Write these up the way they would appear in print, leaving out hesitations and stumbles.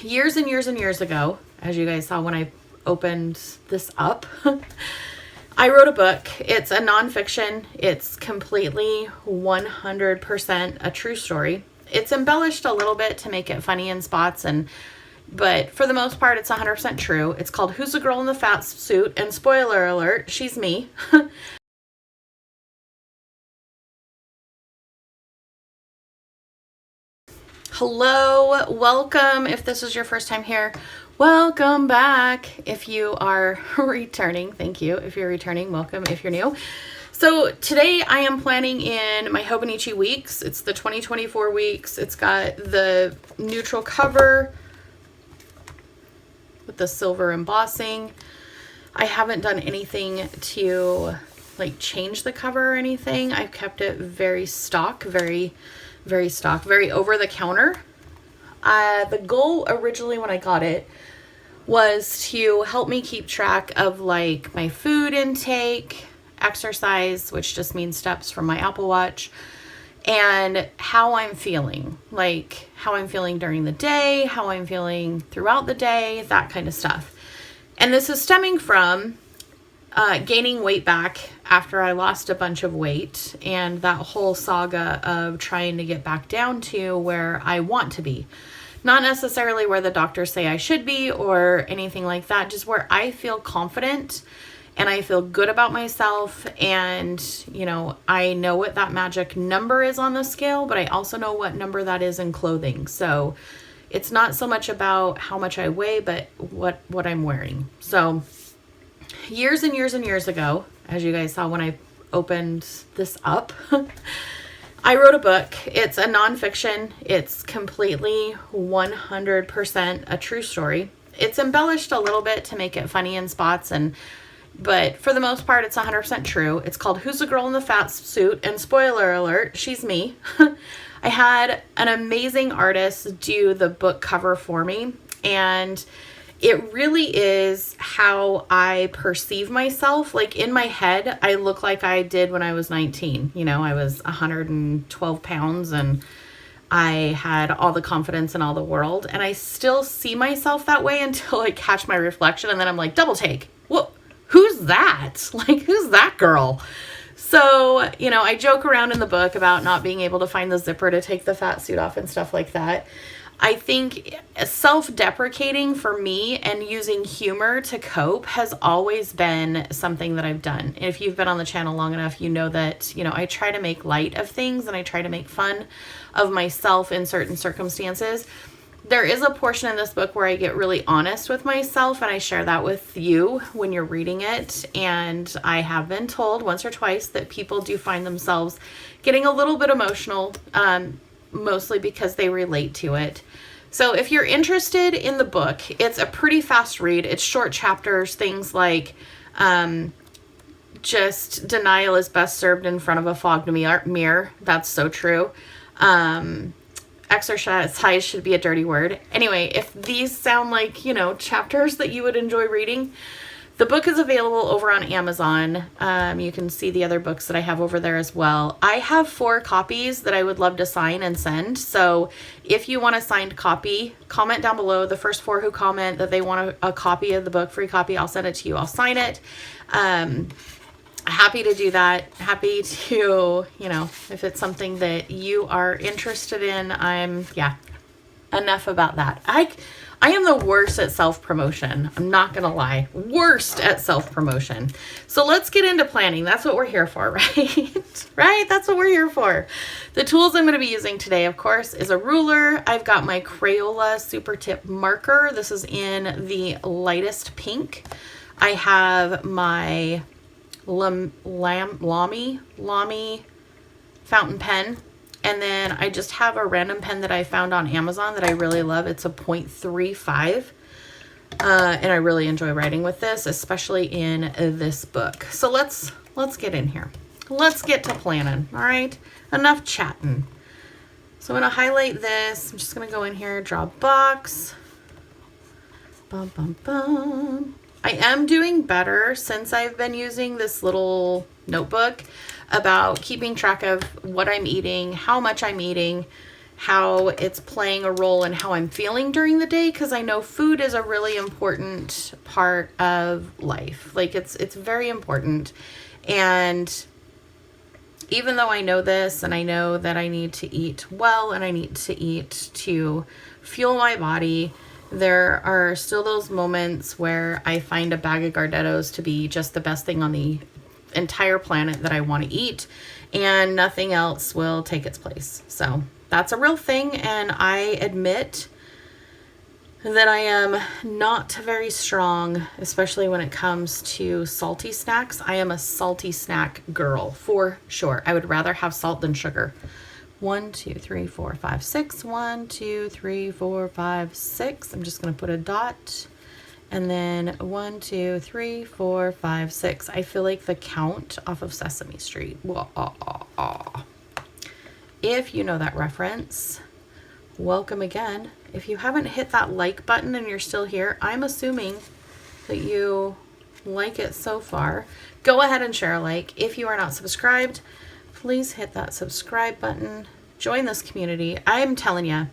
years and years and years ago, as you guys saw when I opened this up, I wrote a book. It's a nonfiction. It's completely 100% a true story. It's embellished a little bit to make it funny in spots, but for the most part, it's 100% true. It's called Who's the Girl in the Fat Suit? And spoiler alert, she's me. Hello, welcome. If this is your first time here, welcome back. If you are returning, thank you. If you're returning, welcome. If you're new. So today I am planning in my Hobonichi Weeks. It's the 2024 weeks. It's got the neutral cover with the silver embossing. I haven't done anything to like change the cover or anything. I've kept it very stock, very over the counter. The goal originally when I got it was to help me keep track of like my food intake, exercise, which just means steps from my Apple Watch, and how I'm feeling, like how I'm feeling during the day, how I'm feeling throughout the day, that kind of stuff. And this is stemming from gaining weight back after I lost a bunch of weight and that whole saga of trying to get back down to where I want to be. Not necessarily where the doctors say I should be or anything like that, just where I feel confident and I feel good about myself. And, you know, I know what that magic number is on the scale, but I also know what number that is in clothing. So it's not so much about how much I weigh, but what I'm wearing. So years and years and years ago, as you guys saw when I opened this up, I wrote a book. It's a nonfiction. It's completely 100% a true story. It's embellished a little bit to make it funny in spots, but for the most part, it's 100% true. It's called Who's the Girl in the Fat Suit? And spoiler alert, she's me. I had an amazing artist do the book cover for me, and it really is how I perceive myself. Like in my head, I look like I did when I was 19. You know, I was 112 pounds and I had all the confidence in all the world. And I still see myself that way until I catch my reflection. And then I'm like, double take. Whoa, who's that? Like, who's that girl? So, you know, I joke around in the book about not being able to find the zipper to take the fat suit off and stuff like that. I think self-deprecating for me and using humor to cope has always been something that I've done. If you've been on the channel long enough, you know that, you know, I try to make light of things and I try to make fun of myself in certain circumstances. There is a portion in this book where I get really honest with myself and I share that with you when you're reading it. And I have been told once or twice that people do find themselves getting a little bit emotional, mostly because they relate to it. So if you're interested in the book, it's a pretty fast read. It's short chapters, things like just denial is best served in front of a fogged mirror. That's so true. Exercise should be a dirty word. Anyway, if these sound like, you know, chapters that you would enjoy reading, the book is available over on Amazon. You can see the other books that I have over there as well. I have 4 copies that I would love to sign and send. So if you want a signed copy, comment down below. The first 4 who comment that they want a copy of the book, free copy, I'll send it to you. I'll sign it. Happy to do that. Happy to, you know, if it's something that you are interested in, enough about that. I am the worst at self-promotion. I'm not going to lie. Worst at self-promotion. So let's get into planning. That's what we're here for, right? Right? That's what we're here for. The tools I'm going to be using today, of course, is a ruler. I've got my Crayola Super Tip marker. This is in the lightest pink. I have my Lamy fountain pen. And then I just have a random pen that I found on Amazon that I really love. It's a 0.35. And I really enjoy writing with this, especially in this book. So let's get in here. Let's get to planning. All right. Enough chatting. So I'm going to highlight this. I'm just going to go in here, draw a box. Bum, bum, bum. I am doing better since I've been using this little notebook about keeping track of what I'm eating, how much I'm eating, how it's playing a role in how I'm feeling during the day, because I know food is a really important part of life. Like it's very important. And even though I know this, and I know that I need to eat well and I need to eat to fuel my body, there are still those moments where I find a bag of Gardettos to be just the best thing on the entire planet that I want to eat, and nothing else will take its place. So that's a real thing, and I admit that I am not very strong, especially when it comes to salty snacks. I am a salty snack girl for sure. I would rather have salt than sugar. 1, 2, 3, 4, 5, 6. 1, 2, 3, 4, 5, 6. I'm just going to put a dot. And then 1, 2, 3, 4, 5, 6. I feel like the Count off of Sesame Street. If you know that reference, welcome again. If you haven't hit that like button and you're still here, I'm assuming that you like it so far. Go ahead and share a like. If you are not subscribed, please hit that subscribe button. Join this community. I'm telling you,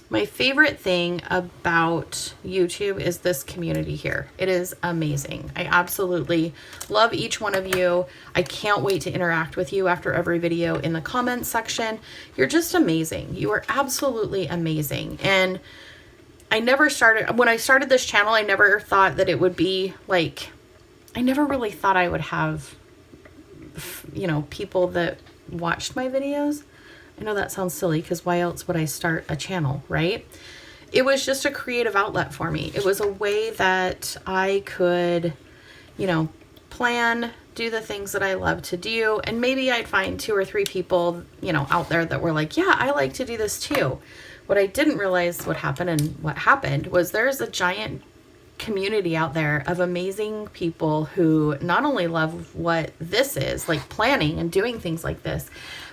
my favorite thing about YouTube is this community here. It is amazing. I absolutely love each one of you. I can't wait to interact with you after every video in the comments section. You're just amazing. You are absolutely amazing. And when I started this channel, I never thought that it would be like, I never really thought I would have, people that watched my videos. I know that sounds silly, because why else would I start a channel, right? It was just a creative outlet for me. It was a way that I could, plan, do the things that I love to do. And maybe I'd find 2 or 3 people, out there that were like, yeah, I like to do this too. What I didn't realize what happened was there's a giant community out there of amazing people who not only love what this is, like planning and doing things like this,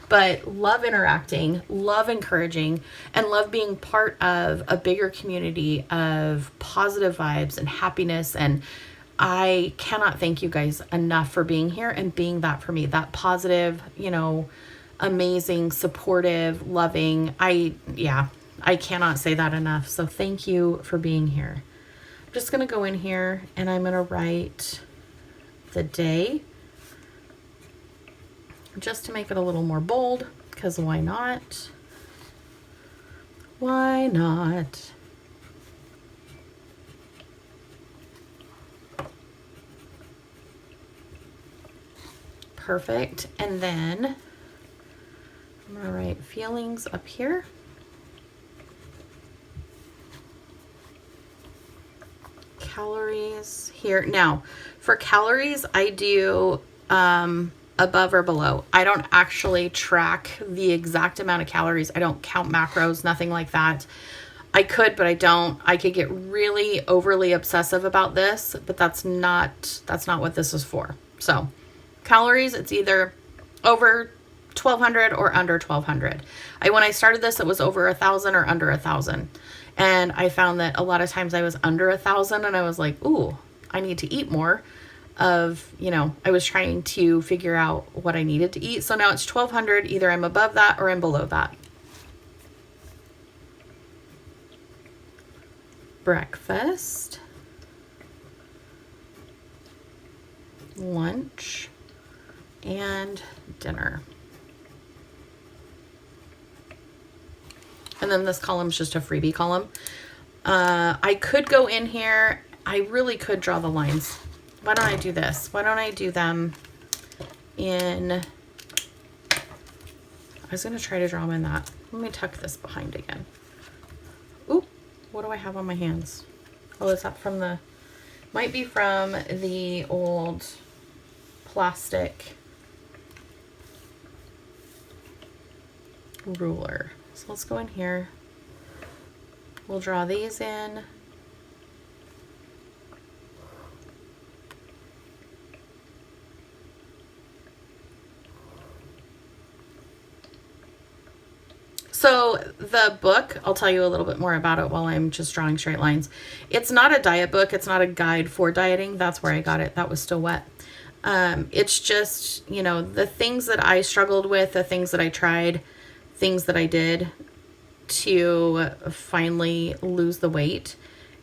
but love interacting, love encouraging, and love being part of a bigger community of positive vibes and happiness. And I cannot thank you guys enough for being here and being that for me, that positive, amazing, supportive, loving. I cannot say that enough. So thank you for being here. I'm just going to go in here and I'm going to write the day, just to make it a little more bold, because why not? Why not? Perfect. And then I'm going to write feelings up here. Calories here. Now, for calories, I do above or below. I don't actually track the exact amount of calories. I don't count macros, nothing like that. I could, but I don't. I could get really overly obsessive about this, but that's not what this is for. So calories, it's either over 1,200 or under 1,200. When I started this, it was over 1,000 or under 1,000. And I found that a lot of times I was under 1,000 and I was like, ooh, I need to eat more. I was trying to figure out what I needed to eat. So now it's 1,200. Either I'm above that or I'm below that. Breakfast, lunch, and dinner. And then this column's just a freebie column. I could go in here. I really could draw the lines. Why don't I do this? Why don't I do them in... I was going to try to draw them in that. Let me tuck this behind again. Ooh, what do I have on my hands? Oh, is that from the... Might be from the old plastic ruler. So let's go in here. We'll draw these in. So the book, I'll tell you a little bit more about it while I'm just drawing straight lines. It's not a diet book. It's not a guide for dieting. That's where I got it. That was still wet. It's just, the things that I struggled with, the things that I tried, things that I did, to finally lose the weight.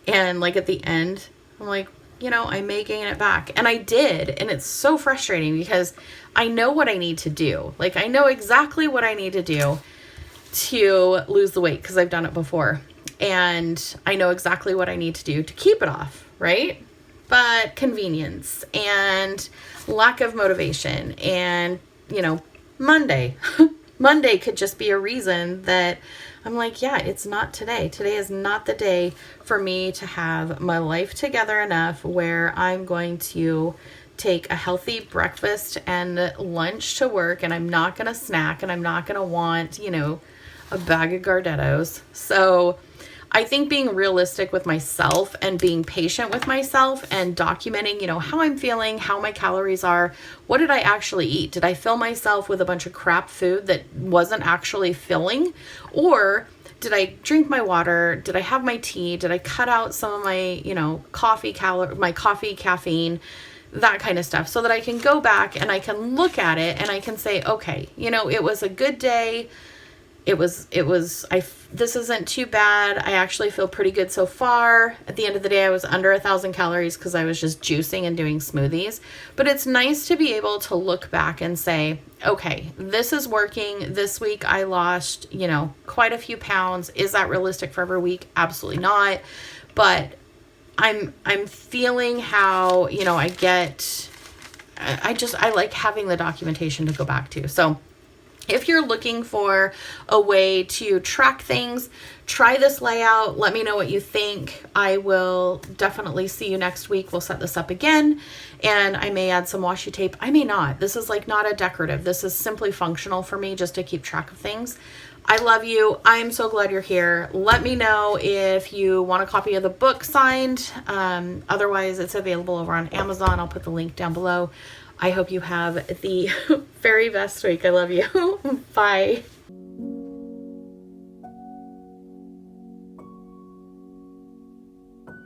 And like at the end, I'm like, I may gain it back. And I did. And it's so frustrating because I know what I need to do. Like, I know exactly what I need to do to lose the weight because I've done it before. And I know exactly what I need to do to keep it off, right? But convenience and lack of motivation and, Monday. Monday could just be a reason that I'm like, yeah, it's not today. Today is not the day for me to have my life together enough where I'm going to take a healthy breakfast and lunch to work, and I'm not going to snack, and I'm not going to want, a bag of Gardettos. So I think being realistic with myself and being patient with myself and documenting, how I'm feeling, how my calories are, what did I actually eat? Did I fill myself with a bunch of crap food that wasn't actually filling? Or did I drink my water? Did I have my tea? Did I cut out some of my, my coffee caffeine, that kind of stuff, so that I can go back and I can look at it and I can say, okay, it was a good day. This isn't too bad. I actually feel pretty good so far. At the end of the day, I was under 1,000 calories because I was just juicing and doing smoothies. But it's nice to be able to look back and say, okay, this is working. This week I lost, quite a few pounds. Is that realistic for every week? Absolutely not. But I'm feeling how, I like having the documentation to go back to. So if you're looking for a way to track things, try this layout. Let me know what you think. I will definitely see you next week. We'll set this up again, and I may add some washi tape. I may not. This is not a decorative. This is simply functional for me just to keep track of things. I love you. I'm so glad you're here. Let me know if you want a copy of the book signed. Otherwise, it's available over on Amazon. I'll put the link down below. I hope you have the very best week. I love you. Bye.